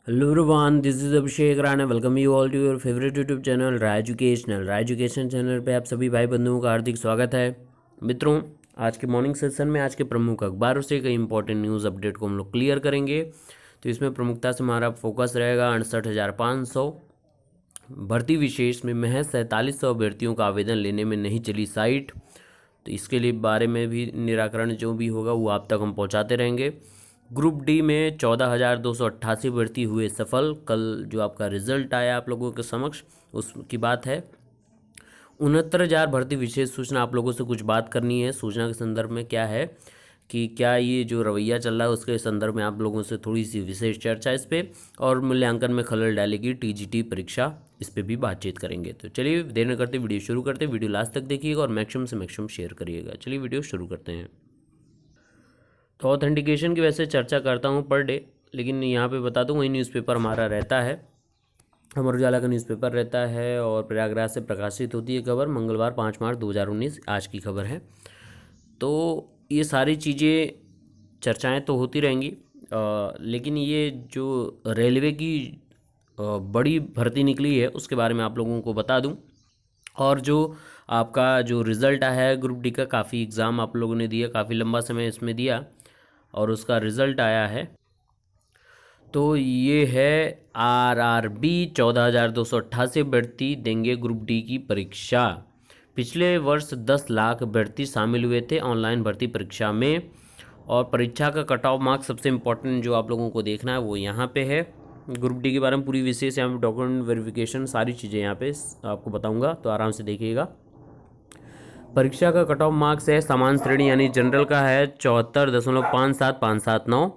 Hello everyone, this is Abhishek Rana. Welcome you all to your favourite YouTube channel Rai education channel पे आप सभी भाई बंधुओं का हार्दिक स्वागत है। मित्रों, आज के मॉर्निंग सेशन में आज के प्रमुख अखबारों से कई इंपॉर्टेंट न्यूज़ अपडेट को हम लोग क्लियर करेंगे। तो इसमें प्रमुखता से हमारा फोकस रहेगा 68,500 भर्ती विशेष में महज 4700 अभ्यर्थियों का आवेदन लेने में नहीं चली साइट। तो इसके लिए बारे में भी निराकरण जो भी होगा वो आप तक हम पहुँचाते रहेंगे। ग्रुप डी में 14,288 भर्ती हुए सफल। कल जो आपका रिजल्ट आया आप लोगों के समक्ष उसकी बात है। 69,000 भर्ती विशेष सूचना आप लोगों से कुछ बात करनी है। सूचना के संदर्भ में क्या है कि क्या ये जो रवैया चल रहा है उसके संदर्भ में आप लोगों से थोड़ी सी विशेष चर्चा इस पर, और मूल्यांकन में खलल डालेगी टीजीटी परीक्षा, इस पर भी बातचीत करेंगे। तो चलिए देर न करते वीडियो शुरू करते हैं। वीडियो लास्ट तक देखिएगा और मैक्सिमम से मैक्सिमम शेयर करिएगा। चलिए वीडियो शुरू करते हैं। तो ऑथेंटिकेशन की वैसे चर्चा करता हूँ पर डे, लेकिन यहाँ पे बता दूँ वही न्यूज़पेपर हमारा रहता है, अमर उजाला का न्यूज़पेपर रहता है और प्रयागराज से प्रकाशित होती है खबर। मंगलवार 5 मार्च 2019 आज की खबर है। तो ये सारी चीज़ें चर्चाएं तो होती रहेंगी, लेकिन ये जो रेलवे की बड़ी भर्ती निकली है उसके बारे में आप लोगों को बता दूं। और जो आपका जो रिज़ल्ट आया है ग्रुप डी का, काफ़ी एग्ज़ाम आप लोगों ने दिया, काफ़ी लंबा समय इसमें दिया और उसका रिज़ल्ट आया है। तो ये है आरआरबी 14,288 अभ्यर्थी देंगे ग्रुप डी की परीक्षा। पिछले वर्ष 10 लाख अभ्यर्थी शामिल हुए थे ऑनलाइन भर्ती परीक्षा में। और परीक्षा का कट ऑफ मार्क्स सबसे इम्पोर्टेंट जो आप लोगों को देखना है वो यहाँ पे है। ग्रुप डी के बारे में पूरी विशेष यहाँ पे डॉक्यूमेंट वेरिफिकेशन सारी चीज़ें यहाँ पे आपको बताऊँगा, तो आराम से देखिएगा। परीक्षा का कट ऑफ मार्क्स है समान श्रेणी यानी जनरल का है 74.57579,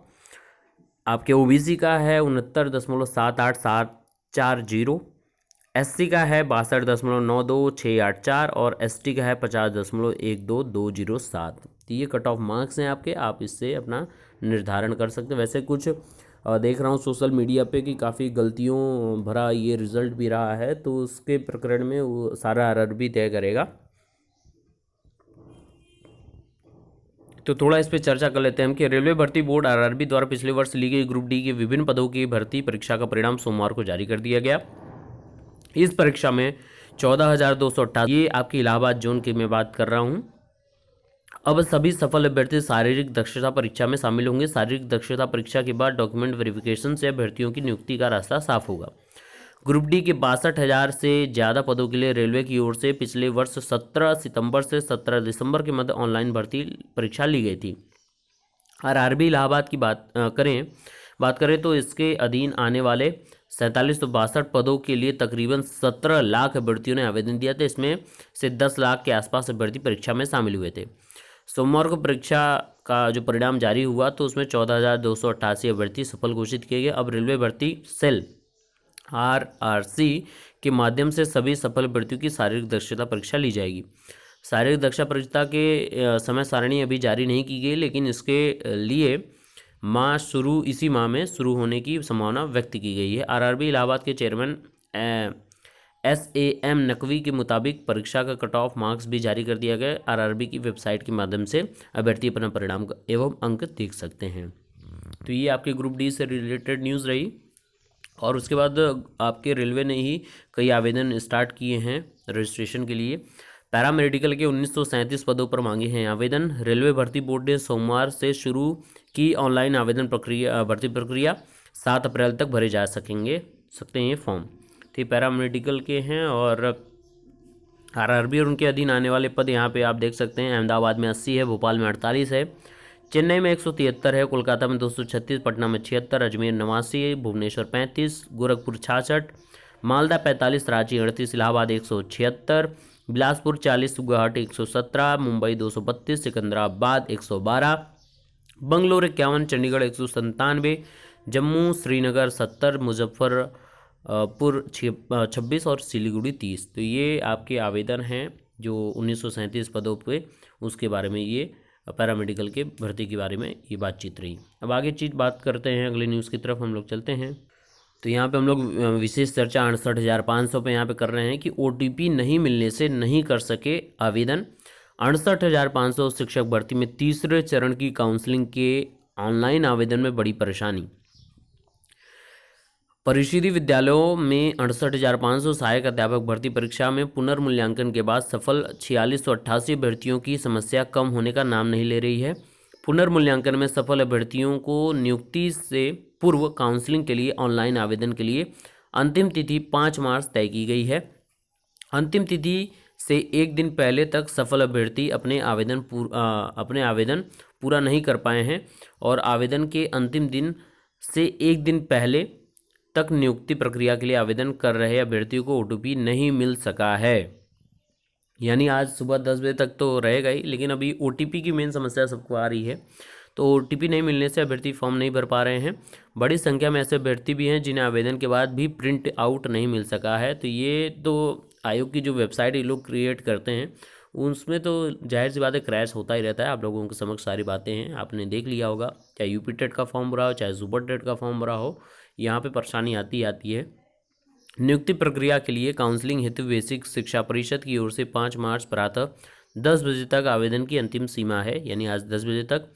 आपके ओबीसी का है 69.78740, एससी का है 62.92684 और एसटी का है 50.12207। तो ये कट ऑफ मार्क्स हैं आपके, आप इससे अपना निर्धारण कर सकते हैं। वैसे कुछ देख रहा हूँ सोशल मीडिया पे कि काफ़ी गलतियों भरा ये रिज़ल्ट भी रहा है, तो उसके प्रकरण में वो सारा आरआरबी तय करेगा। तो थोड़ा इस पर चर्चा कर लेते हैं हम कि रेलवे भर्ती बोर्ड आरआरबी द्वारा पिछले वर्ष ली गई ग्रुप डी के विभिन्न पदों की भर्ती परीक्षा का परिणाम सोमवार को जारी कर दिया गया। इस परीक्षा में 14,288, ये आपकी इलाहाबाद जोन की मैं बात कर रहा हूँ। अब सभी सफल अभ्यर्थी शारीरिक दक्षता परीक्षा में शामिल होंगे। शारीरिक दक्षता परीक्षा के बाद डॉक्यूमेंट वेरिफिकेशन से अभ्यर्थियों की नियुक्ति का रास्ता साफ होगा। ग्रुप डी के 62,000 से ज़्यादा पदों के लिए रेलवे की ओर से पिछले वर्ष 17 सितंबर से 17 दिसंबर के मध्य ऑनलाइन भर्ती परीक्षा ली गई थी। आरआरबी इलाहाबाद की बात करें तो इसके अधीन आने वाले 4762 पदों के लिए तकरीबन 17 लाख अभ्यर्थियों ने आवेदन दिया था। इसमें से 10 लाख के आसपास अभ्यर्थी परीक्षा में शामिल हुए थे। सोमवार को परीक्षा का जो परिणाम जारी हुआ तो उसमें 14,288 अभ्यर्थी सफल घोषित किए गए। अब रेलवे भर्ती सेल आरआरसी के माध्यम से सभी सफल अभ्यर्थियों की शारीरिक दक्षता परीक्षा ली जाएगी। शारीरिक दक्षता परीक्षा के समय सारणी अभी जारी नहीं की गई, लेकिन इसके लिए इसी माह में शुरू होने की संभावना व्यक्त की गई है। आरआरबी इलाहाबाद के चेयरमैन SAM नकवी के मुताबिक परीक्षा का कट ऑफ मार्क्स भी जारी कर दिया गया। आरआरबी की वेबसाइट के माध्यम से अभ्यर्थी अपना परिणाम एवं अंक देख सकते हैं। तो ये आपके ग्रुप डी से रिलेटेड न्यूज़ रही। और उसके बाद आपके रेलवे ने ही कई आवेदन स्टार्ट किए हैं रजिस्ट्रेशन के लिए। पैरामेडिकल के 1937 पदों पर मांगे हैं आवेदन। रेलवे भर्ती बोर्ड ने सोमवार से शुरू की ऑनलाइन आवेदन भर्ती प्रक्रिया। 7 अप्रैल तक भरे जा सकते हैं ये फॉर्म। तो पैरामेडिकल के हैं और आरआरबी और उनके अधीन आने वाले पद यहाँ पे आप देख सकते हैं। अहमदाबाद में 80 है, भोपाल में 48 है, चेन्नई में 173 है, कोलकाता में 236, पटना में 76, अजमेर 89, भुवनेश्वर 35, गोरखपुर 66, मालदा 45, रांची 38, इलाहाबाद 176, बिलासपुर 40, गुवाहाटी 117, मुंबई 232, सिकंदराबाद 112, बंगलोर 51, चंडीगढ़ 197, जम्मू श्रीनगर 70, मुजफ्फरपुर 26 और सिलीगुड़ी 30। तो ये आपके आवेदन हैं जो 1937 पदों पे, उसके बारे में ये पैरामेडिकल के भर्ती के बारे में ये बातचीत रही। अब आगे बात करते हैं, अगले न्यूज़ की तरफ हम लोग चलते हैं। तो यहाँ पे हम लोग विशेष चर्चा 68,500 पे यहाँ पे कर रहे हैं कि OTP नहीं मिलने से नहीं कर सके आवेदन। 68,500 शिक्षक भर्ती में तीसरे चरण की काउंसलिंग के ऑनलाइन आवेदन में बड़ी परेशानी। परिषदीय विद्यालयों में 68,500 सहायक अध्यापक भर्ती परीक्षा में पुनर्मूल्यांकन के बाद सफल 4688 अभ्यर्थियों की समस्या कम होने का नाम नहीं ले रही है। पुनर्मूल्यांकन में सफल अभ्यर्थियों को नियुक्ति से पूर्व काउंसलिंग के लिए ऑनलाइन आवेदन के लिए अंतिम तिथि 5 मार्च तय की गई है। अंतिम तिथि से एक दिन पहले तक सफल अभ्यर्थी अपने आवेदन पूरा नहीं कर पाए हैं और आवेदन के अंतिम दिन से एक दिन पहले तक नियुक्ति प्रक्रिया के लिए आवेदन कर रहे अभ्यर्थियों को ओटीपी नहीं मिल सका है। यानी आज सुबह 10 बजे तक तो रहेगा ही, लेकिन अभी ओटीपी की मेन समस्या सबको आ रही है। तो ओटीपी नहीं मिलने से अभ्यर्थी फॉर्म नहीं भर पा रहे हैं। बड़ी संख्या में ऐसे अभ्यर्थी भी हैं जिन्हें आवेदन के बाद भी प्रिंट आउट नहीं मिल सका है। तो ये तो आयोग की जो वेबसाइट ये लोग क्रिएट करते हैं उसमें तो जाहिर सी बात है क्रैश होता ही रहता है। आप लोगों के समक्ष सारी बातें हैं, आपने देख लिया होगा, चाहे यूपी टेट का फॉर्म भरा हो चाहे सुपर टेट का फॉर्म भरा हो, यहाँ पे परेशानी आती है। नियुक्ति प्रक्रिया के लिए काउंसलिंग हेतु बेसिक शिक्षा परिषद की ओर से 5 मार्च प्रातः 10 बजे तक आवेदन की अंतिम सीमा है, यानी आज 10 बजे तक।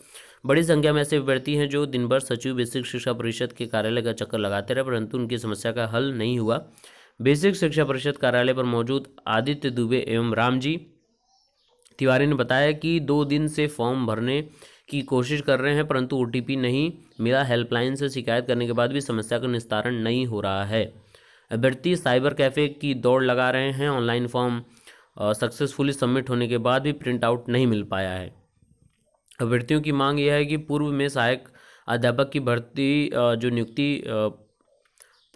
बड़ी संख्या में ऐसे अभ्यर्थी हैं जो दिन भर सचिव बेसिक शिक्षा परिषद के कार्यालय का चक्कर लगाते रहे, परंतु उनकी समस्या का हल नहीं हुआ। बेसिक शिक्षा परिषद कार्यालय पर मौजूद आदित्य दुबे एवं रामजी तिवारी ने बताया कि 2 दिन से फॉर्म भरने की कोशिश कर रहे हैं, परंतु ओटीपी नहीं मिला। हेल्पलाइन से शिकायत करने के बाद भी समस्या का निस्तारण नहीं हो रहा है। अभ्यर्थी साइबर कैफ़े की दौड़ लगा रहे हैं। ऑनलाइन फॉर्म सक्सेसफुली सबमिट होने के बाद भी प्रिंट आउट नहीं मिल पाया है। अभ्यर्थियों की मांग यह है कि पूर्व में सहायक अध्यापक की भर्ती जो नियुक्ति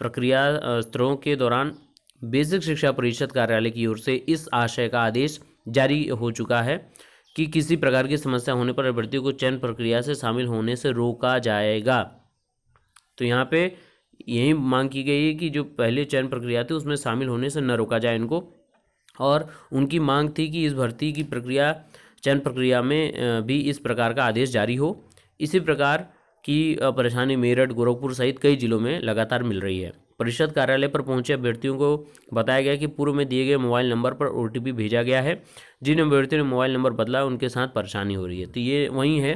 प्रक्रिया स्तरों के दौरान बेसिक शिक्षा परिषद कार्यालय की ओर से इस आशय का आदेश जारी हो चुका है कि किसी प्रकार की समस्या होने पर अभ्यर्थियों को चयन प्रक्रिया से शामिल होने से रोका जाएगा। तो यहाँ पे यही मांग की गई है कि जो पहले चयन प्रक्रिया थी उसमें शामिल होने से न रोका जाए इनको। और उनकी मांग थी कि इस भर्ती की प्रक्रिया चयन प्रक्रिया में भी इस प्रकार का आदेश जारी हो। इसी प्रकार की परेशानी मेरठ, गोरखपुर सहित कई जिलों में लगातार मिल रही है। परिषद कार्यालय पर पहुंचे अभ्यर्थियों को बताया गया कि पूर्व में दिए गए मोबाइल नंबर पर ओटीपी भेजा गया है। जिन अभ्यर्थियों ने मोबाइल नंबर बदला उनके साथ परेशानी हो रही है। तो ये वही है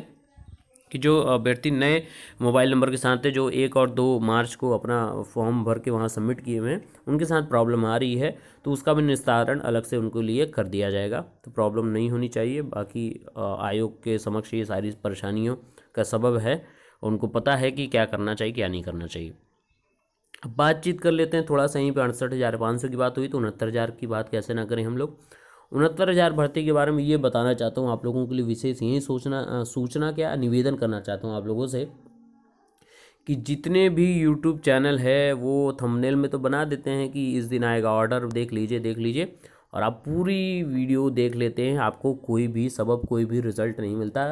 कि जो अभ्यर्थी नए मोबाइल नंबर के साथ थे, जो 1 और 2 मार्च को अपना फॉर्म भर के वहाँ सबमिट किए हुए हैं, उनके साथ प्रॉब्लम आ रही है, तो उसका भी निस्तारण अलग से उनको लिए कर दिया जाएगा। तो प्रॉब्लम नहीं होनी चाहिए। बाकी आयोग के समक्ष ये सारी परेशानियों का सबब है, उनको पता है कि क्या करना चाहिए क्या नहीं करना चाहिए। अब बातचीत कर लेते हैं थोड़ा सा। यहीं पर 68,500 की बात हुई तो 69,000 की बात कैसे ना करें हम लोग। 69,000 भर्ती के बारे में ये बताना चाहता हूँ आप लोगों के लिए, विशेष यही सूचना क्या निवेदन करना चाहता हूँ आप लोगों से कि जितने भी यूट्यूब चैनल है वो थंबनेल में तो बना देते हैं कि इस दिन आएगा ऑर्डर, देख लीजिए, और आप पूरी वीडियो देख लेते हैं, आपको कोई भी सबब कोई भी रिजल्ट नहीं मिलता,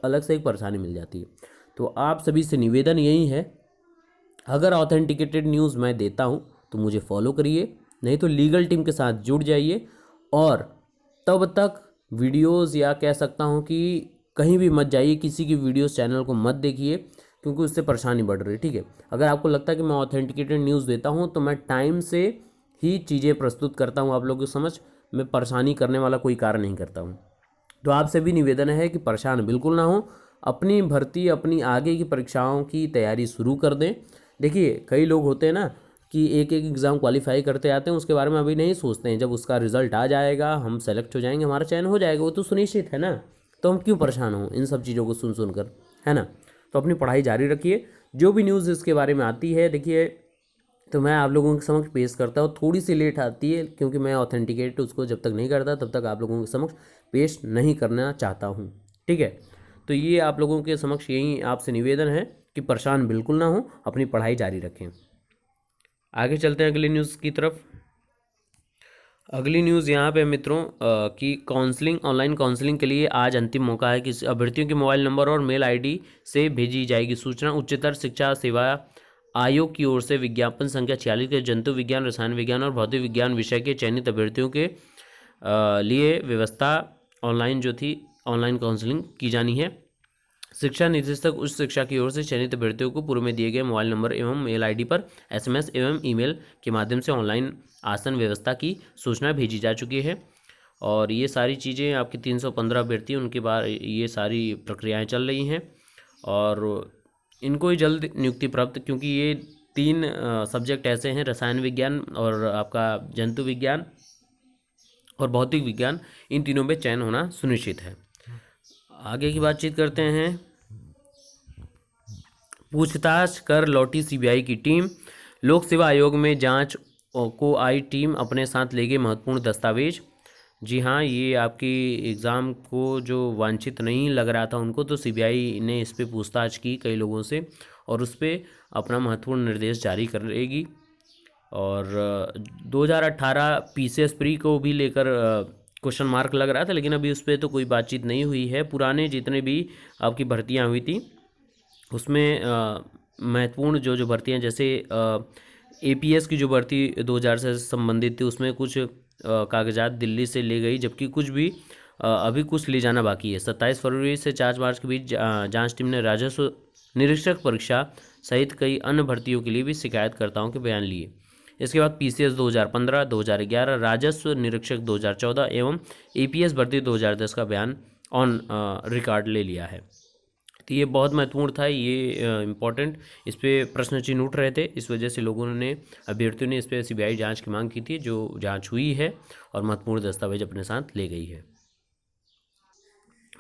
अलग से एक परेशानी मिल जाती है। तो आप सभी से निवेदन यही है, अगर ऑथेंटिकेटेड न्यूज़ मैं देता हूँ तो मुझे फॉलो करिए, नहीं तो लीगल टीम के साथ जुड़ जाइए। और तब तक वीडियोस या कह सकता हूँ कि कहीं भी मत जाइए, किसी की वीडियोस चैनल को मत देखिए, क्योंकि उससे परेशानी बढ़ रही है। ठीक है, अगर आपको लगता है कि मैं ऑथेंटिकेटेड न्यूज़ देता हूँ तो मैं टाइम से ही चीज़ें प्रस्तुत करता हूँ आप लोगों की समझ, मैं परेशानी करने वाला कोई कार्य नहीं करता हूँ। तो आपसे भी निवेदन है कि परेशान बिल्कुल ना हो, अपनी भर्ती अपनी आगे की परीक्षाओं की तैयारी शुरू कर दें। देखिए कई लोग होते हैं ना कि एक एग्ज़ाम क्वालिफाई करते आते हैं, उसके बारे में अभी नहीं सोचते हैं। जब उसका रिजल्ट आ जाएगा, हम सेलेक्ट हो जाएंगे, हमारा चयन हो जाएगा, वो तो सुनिश्चित है ना, तो हम क्यों परेशान हों इन सब चीज़ों को सुन कर, है ना। तो अपनी पढ़ाई जारी रखिए। जो भी न्यूज़ इसके बारे में आती है देखिए तो मैं आप लोगों के समक्ष पेश करता हूँ। थोड़ी सी लेट आती है क्योंकि मैं ऑथेंटिकेट उसको जब तक नहीं करता तब तक आप लोगों के समक्ष पेश नहीं करना चाहता हूँ। ठीक है, तो ये आप लोगों के समक्ष यही आपसे निवेदन है कि परेशान बिल्कुल ना हो, अपनी पढ़ाई जारी रखें। आगे चलते हैं अगली न्यूज़ की तरफ। अगली न्यूज़ यहाँ पे मित्रों कि काउंसलिंग, ऑनलाइन काउंसलिंग के लिए आज अंतिम मौका है कि अभ्यर्थियों के मोबाइल नंबर और मेल आईडी से भेजी जाएगी सूचना। उच्चतर शिक्षा सेवा आयोग की ओर से विज्ञापन संख्या 46 के जंतु विज्ञान, रसायन विज्ञान और भौतिक विज्ञान विषय के चयनित अभ्यर्थियों के लिए व्यवस्था ऑनलाइन काउंसलिंग की जानी है। शिक्षा निदेशक उच्च शिक्षा की ओर से चयनित अभ्यर्थियों को पूर्व में दिए गए मोबाइल नंबर एवं मेल आईडी पर SMS एवं ईमेल के माध्यम से ऑनलाइन आसन व्यवस्था की सूचना भेजी जा चुकी है। और ये सारी चीज़ें आपके 315 अभ्यर्थी उनके बाद ये सारी प्रक्रियाएं चल रही हैं और इनको ही जल्द नियुक्ति प्राप्त, क्योंकि ये 3 सब्जेक्ट ऐसे हैं, रसायन विज्ञान और आपका जंतु विज्ञान और भौतिक विज्ञान, इन तीनों में चयन होना सुनिश्चित है। आगे की बातचीत करते हैं। पूछताछ कर लौटी सीबीआई की टीम, लोक सेवा आयोग में जांच को आई टीम, अपने साथ ले गए महत्वपूर्ण दस्तावेज। जी हाँ, ये आपकी एग्ज़ाम को जो वांछित नहीं लग रहा था उनको, तो सीबीआई ने इस पे पूछताछ की कई लोगों से और उस पर अपना महत्वपूर्ण निर्देश जारी करेगी। और 2018 पीसीएस प्री को भी लेकर क्वेश्चन मार्क लग रहा था, लेकिन अभी उस पर तो कोई बातचीत नहीं हुई है। पुराने जितने भी आपकी भर्तियाँ हुई थी उसमें महत्वपूर्ण जो भर्तियाँ, जैसे एपीएस की जो भर्ती 2000 से संबंधित थी, उसमें कुछ कागजात दिल्ली से ले गई, जबकि कुछ भी अभी कुछ ले जाना बाकी है। 27 फरवरी से 4 मार्च के बीच जांच टीम ने राजस्व निरीक्षक परीक्षा सहित कई अन्य भर्तियों के लिए भी शिकायतकर्ताओं के बयान लिए। इसके बाद पीसीएस 2015, 2011, राजस्व निरीक्षक 2014 एवं एपीएस भर्ती 2010 का बयान ऑन रिकॉर्ड ले लिया है। तो ये बहुत महत्वपूर्ण था, ये इम्पॉर्टेंट, इस पर प्रश्न चिन्ह उठ रहे थे। इस वजह से लोगों ने, अभ्यर्थियों ने इस पर सीबीआई जांच की मांग की थी, जो जांच हुई है और महत्वपूर्ण दस्तावेज अपने साथ ले गई है।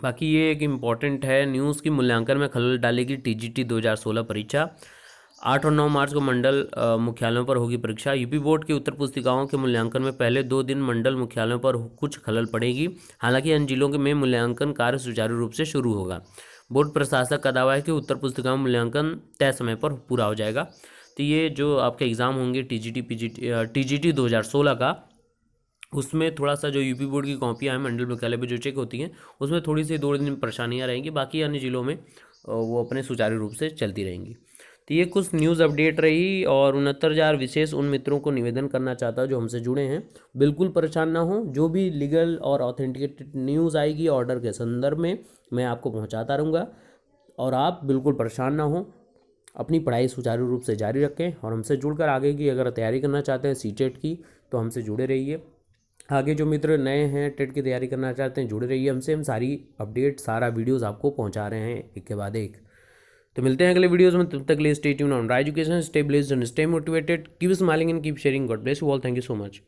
बाकी ये एक इम्पॉर्टेंट है न्यूज़ की, मूल्यांकन में खलल डालेगी टीजीटी 2016 परीक्षा। 8 और 9 मार्च को मंडल मुख्यालयों पर होगी परीक्षा। यूपी बोर्ड की उत्तर पुस्तिकाओं के मूल्यांकन में पहले 2 दिन मंडल मुख्यालयों पर कुछ खलल पड़ेगी। हालांकि अन्य जिलों में मूल्यांकन कार्य सुचारू रूप से शुरू होगा। बोर्ड प्रशासक का दावा है कि उत्तर पुस्तिकाओं मूल्यांकन तय समय पर पूरा हो जाएगा। तो ये जो आपके एग्ज़ाम होंगे टीजीटी 2016 का, उसमें थोड़ा सा जो यूपी बोर्ड की कॉपियाँ हैं मंडल मुख्यालय पर जो चेक होती हैं, उसमें थोड़ी सी 2 दिन में परेशानियाँ रहेंगी। बाकी अन्य जिलों में वो अपने सुचारू रूप से चलती रहेंगी। तो ये कुछ न्यूज़ अपडेट रही। और 69,000 विशेष उन मित्रों को निवेदन करना चाहता हूँ जो हमसे जुड़े हैं, बिल्कुल परेशान ना हो। जो भी लीगल और ऑथेंटिकेटेड न्यूज़ आएगी ऑर्डर के संदर्भ में, मैं आपको पहुँचाता रहूँगा। और आप बिल्कुल परेशान ना हो, अपनी पढ़ाई सुचारू रूप से जारी रखें और हमसे जुड़कर आगे की अगर तैयारी करना चाहते हैं सीटेट की, तो हमसे जुड़े रहिए। आगे जो मित्र नए हैं, टेट की तैयारी करना चाहते हैं, जुड़े रहिए हमसे। हम सारी अपडेट, सारा वीडियोस आपको पहुंचा रहे हैं एक के बाद एक। तो मिलते हैं अगले वीडियोस में, तब तक के लिए stay tuned on Raj education, stay blessed and stay motivated, keep smiling and keep sharing. God bless you all, thank you so much.